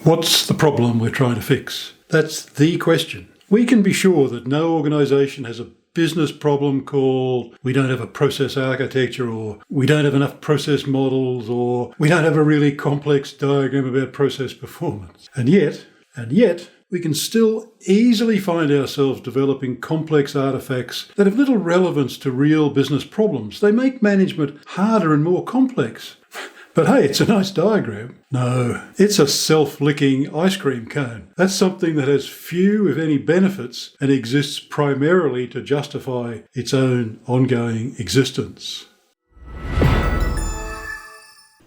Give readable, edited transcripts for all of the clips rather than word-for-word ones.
What's the problem we're trying to fix? That's the question. We can be sure that no organisation has a business problem called we don't have a process architecture, or we don't have enough process models, or we don't have a really complex diagram about process performance. And yet, we can still easily find ourselves developing complex artefacts that have little relevance to real business problems. They make management harder and more complex. But hey, it's a nice diagram. No, it's a self-licking ice cream cone. That's something that has few, if any, benefits and exists primarily to justify its own ongoing existence.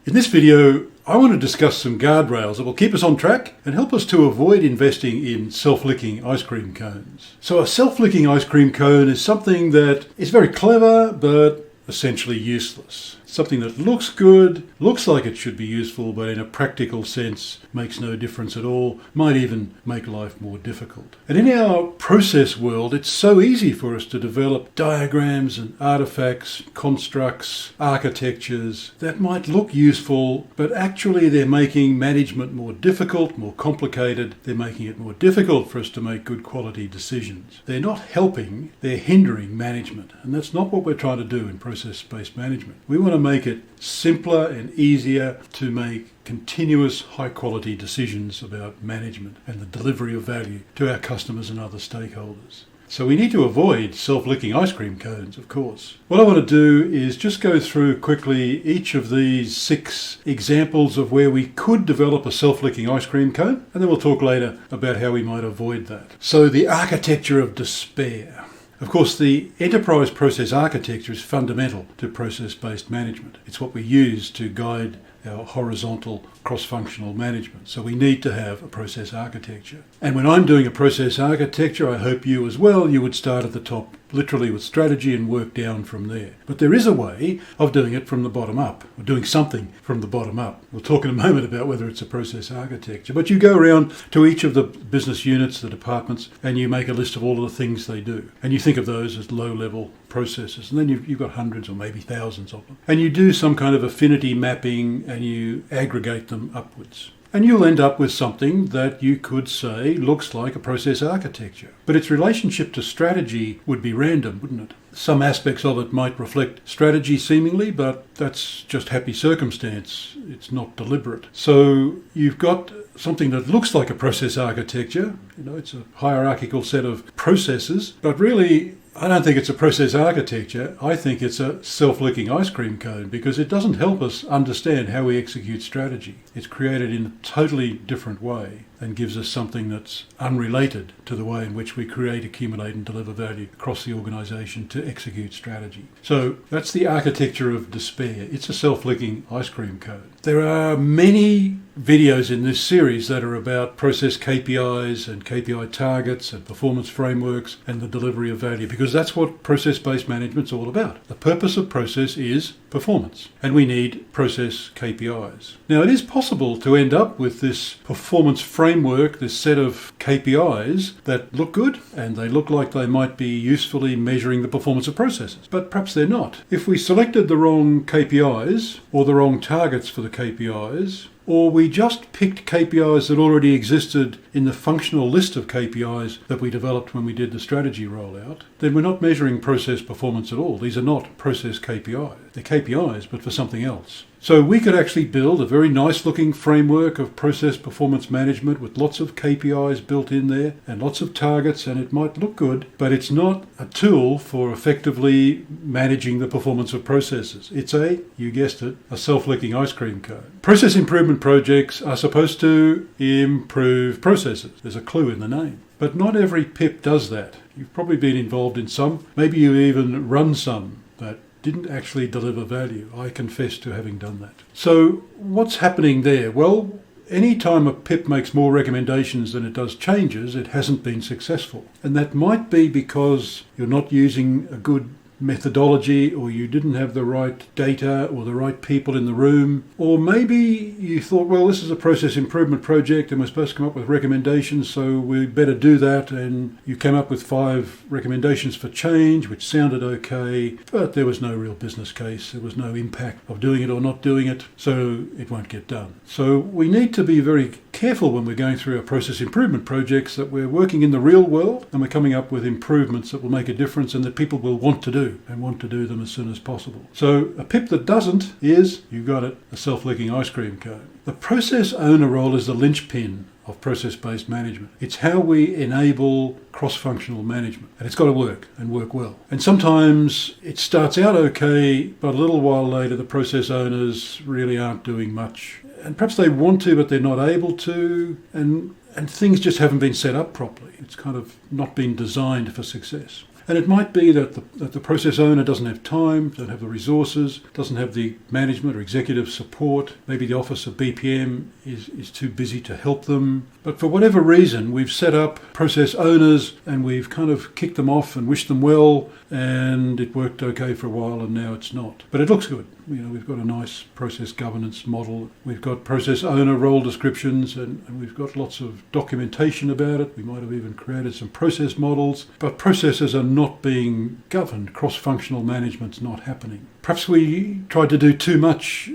In this video, I want to discuss some guardrails that will keep us on track and help us to avoid investing in self-licking ice cream cones. So a self-licking ice cream cone is something that is very clever, but essentially useless. Something that looks good, looks like it should be useful, but in a practical sense makes no difference at all, might even make life more difficult. And in our process world, it's so easy for us to develop diagrams and artifacts, constructs, architectures that might look useful, but actually they're making management more difficult, more complicated. They're making it more difficult for us to make good quality decisions. They're not helping, they're hindering management. And that's not what we're trying to do in process-based management. We want to make it simpler and easier to make continuous high quality decisions about management and the delivery of value to our customers and other stakeholders. So we need to avoid self-licking ice cream cones, of course. What I want to do is just go through quickly each of these 6 examples of where we could develop a self-licking ice cream cone, and then we'll talk later about how we might avoid that. So the architecture of despair. Of course, the enterprise process architecture is fundamental to process-based management. It's what we use to guide our horizontal cross-functional management. So we need to have a process architecture. And when I'm doing a process architecture, I hope you as well, you would start at the top, literally with strategy, and work down from there. But there is a way of doing it from the bottom up, or doing something from the bottom up. We'll talk in a moment about whether it's a process architecture. But you go around to each of the business units, the departments, and you make a list of all of the things they do. And you think of those as low-level processes. And then you've got hundreds or maybe thousands of them. And you do some kind of affinity mapping and you aggregate them upwards. And you'll end up with something that you could say looks like a process architecture. But its relationship to strategy would be random, wouldn't it? Some aspects of it might reflect strategy seemingly, but that's just happy circumstance. It's not deliberate. So you've got something that looks like a process architecture. It's a hierarchical set of processes, but really I don't think it's a process architecture. I think it's a self-licking ice cream cone, because it doesn't help us understand how we execute strategy. It's created in a totally different way and gives us something that's unrelated to the way in which we create, accumulate and deliver value across the organisation to execute strategy. So that's the architecture of despair. It's a self-licking ice cream cone. There are many videos in this series that are about process KPIs and KPI targets and performance frameworks and the delivery of value, because that's what process-based management's all about. The purpose of process is performance, and we need process KPIs. Now, it is possible to end up with this performance framework, this set of KPIs that look good and they look like they might be usefully measuring the performance of processes, but perhaps they're not. If we selected the wrong KPIs or the wrong targets for the KPIs, or we just picked KPIs that already existed in the functional list of KPIs that we developed when we did the strategy rollout, then we're not measuring process performance at all. These are not process KPIs. They're KPIs, but for something else. So we could actually build a very nice looking framework of process performance management with lots of KPIs built in there and lots of targets, and it might look good, but it's not a tool for effectively managing the performance of processes. It's you guessed it, a self-licking ice cream cone. Process improvement projects are supposed to improve processes. There's a clue in the name. But not every PIP does that. You've probably been involved in some. Maybe you even run some that didn't actually deliver value. I confess to having done that. So what's happening there? Well, any time a PIP makes more recommendations than it does changes, it hasn't been successful. And that might be because you're not using a good methodology, or you didn't have the right data or the right people in the room, or maybe you thought, well, this is a process improvement project and we're supposed to come up with recommendations, so we better do that, and you came up with 5 recommendations for change, which sounded okay, but there was no real business case, there was no impact of doing it or not doing it, so it won't get done. So we need to be very careful when we're going through our process improvement projects that we're working in the real world and we're coming up with improvements that will make a difference and that people will want to do, and want to do them as soon as possible. So a PIP that doesn't is, you got it, a self-licking ice cream cone. The process owner role is the linchpin of process-based management. It's how we enable cross-functional management, and it's got to work and work well. And sometimes it starts out okay, but a little while later the process owners really aren't doing much, and perhaps they want to but they're not able to, and things just haven't been set up properly. It's kind of not been designed for success. And it might be that the process owner doesn't have time, doesn't have the resources, doesn't have the management or executive support. Maybe the Office of BPM is too busy to help them. But for whatever reason, we've set up process owners and we've kind of kicked them off and wished them well, and it worked okay for a while and now it's not. But it looks good. We've got a nice process governance model. We've got process owner role descriptions and we've got lots of documentation about it. We might have even created some process models, but processes are not being governed. Cross-functional management's not happening. Perhaps we tried to do too much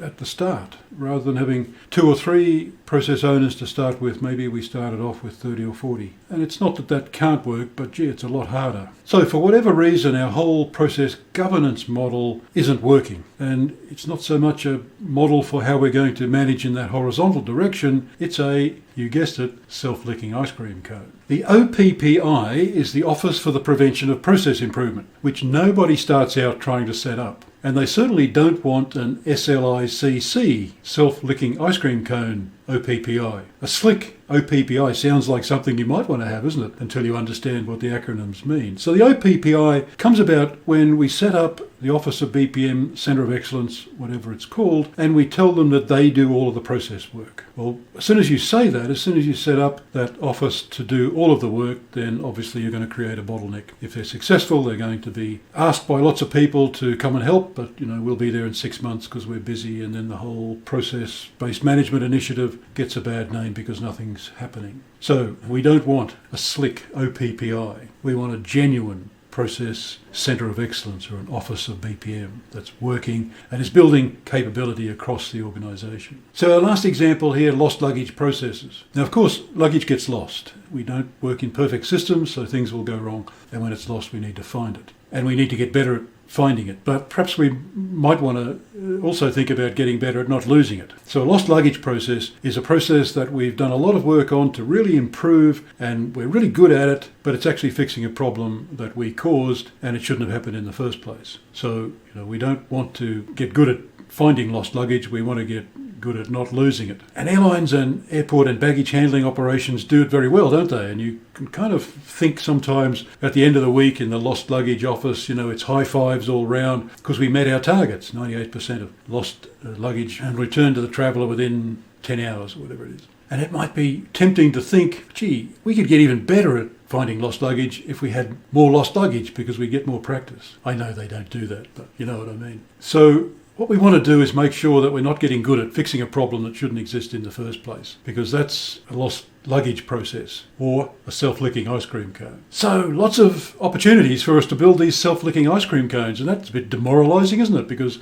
at the start. Rather than having 2 or 3 process owners to start with, maybe we started off with 30 or 40. And it's not that can't work, but gee, it's a lot harder. So for whatever reason, our whole process governance model isn't working. And it's not so much a model for how we're going to manage in that horizontal direction. It's you guessed it, self-licking ice cream cone. The OPPI is the Office for the Prevention of Process Improvement, which nobody starts out trying to set up. And they certainly don't want an SLICC, self-licking ice cream cone, OPPI. A slick OPPI sounds like something you might want to have, isn't it? Until you understand what the acronyms mean. So the OPPI comes about when we set up the Office of BPM, Centre of Excellence, whatever it's called, and we tell them that they do all of the process work. Well, as soon as you say that, as soon as you set up that office to do all of the work, then obviously you're going to create a bottleneck. If they're successful, they're going to be asked by lots of people to come and help, but we'll be there in 6 months because we're busy, and then the whole process-based management initiative gets a bad name because nothing's happening. So we don't want a slick OPPI. We want a genuine process centre of excellence, or an office of BPM that's working and is building capability across the organisation. So our last example here, lost luggage processes. Now, of course, luggage gets lost. We don't work in perfect systems, so things will go wrong. And when it's lost, we need to find it. And we need to get better at finding it. But perhaps we might want to also think about getting better at not losing it. So a lost luggage process is a process that we've done a lot of work on to really improve, and we're really good at it, but it's actually fixing a problem that we caused, and it shouldn't have happened in the first place. So we don't want to get good at finding lost luggage, we want to get good at not losing it. And airlines and airport and baggage handling operations do it very well, don't they? And you can kind of think sometimes at the end of the week in the lost luggage office, it's high fives all round because we met our targets, 98% of lost luggage and returned to the traveller within 10 hours or whatever it is. And it might be tempting to think, gee, we could get even better at finding lost luggage if we had more lost luggage because we get more practice. I know they don't do that, but you know what I mean. So what we want to do is make sure that we're not getting good at fixing a problem that shouldn't exist in the first place, because that's a lost luggage process or a self-licking ice cream cone. So lots of opportunities for us to build these self-licking ice cream cones, and that's a bit demoralising, isn't it? Because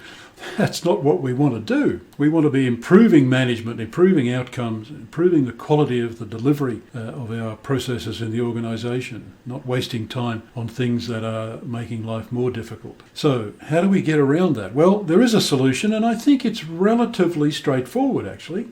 that's not what we want to do. We want to be improving management, improving outcomes, improving the quality of the delivery of our processes in the organisation, not wasting time on things that are making life more difficult. So how do we get around that? Well, there is a solution, and I think it's relatively straightforward, actually.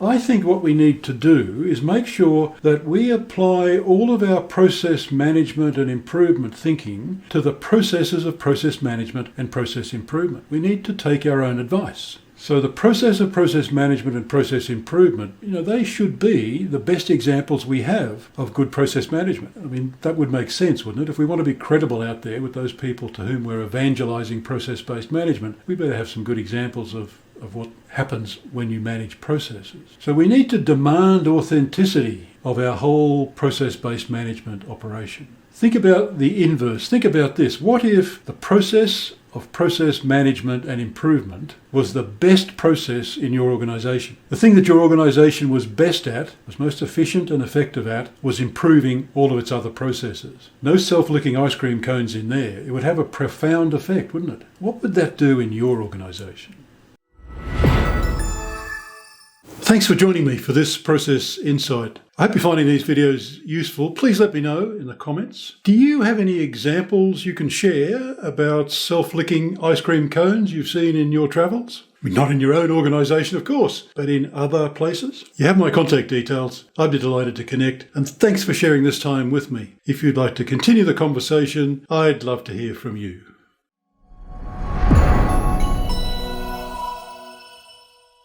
I think what we need to do is make sure that we apply all of our process management and improvement thinking to the processes of process management and process improvement. We need to take our own advice. So the process of process management and process improvement, they should be the best examples we have of good process management. I mean, that would make sense, wouldn't it? If we want to be credible out there with those people to whom we're evangelizing process-based management, we better have some good examples of what happens when you manage processes. So we need to demand authenticity of our whole process-based management operation. Think about the inverse. Think about this. What if the process of process management and improvement was the best process in your organisation? The thing that your organisation was best at, was most efficient and effective at, was improving all of its other processes. No self-licking ice cream cones in there. It would have a profound effect, wouldn't it? What would that do in your organisation? Thanks for joining me for this Process Insight. I hope you're finding these videos useful. Please let me know in the comments. Do you have any examples you can share about self-licking ice cream cones you've seen in your travels? I mean, not in your own organisation, of course, but in other places. You have my contact details. I'd be delighted to connect, and thanks for sharing this time with me. If you'd like to continue the conversation, I'd love to hear from you.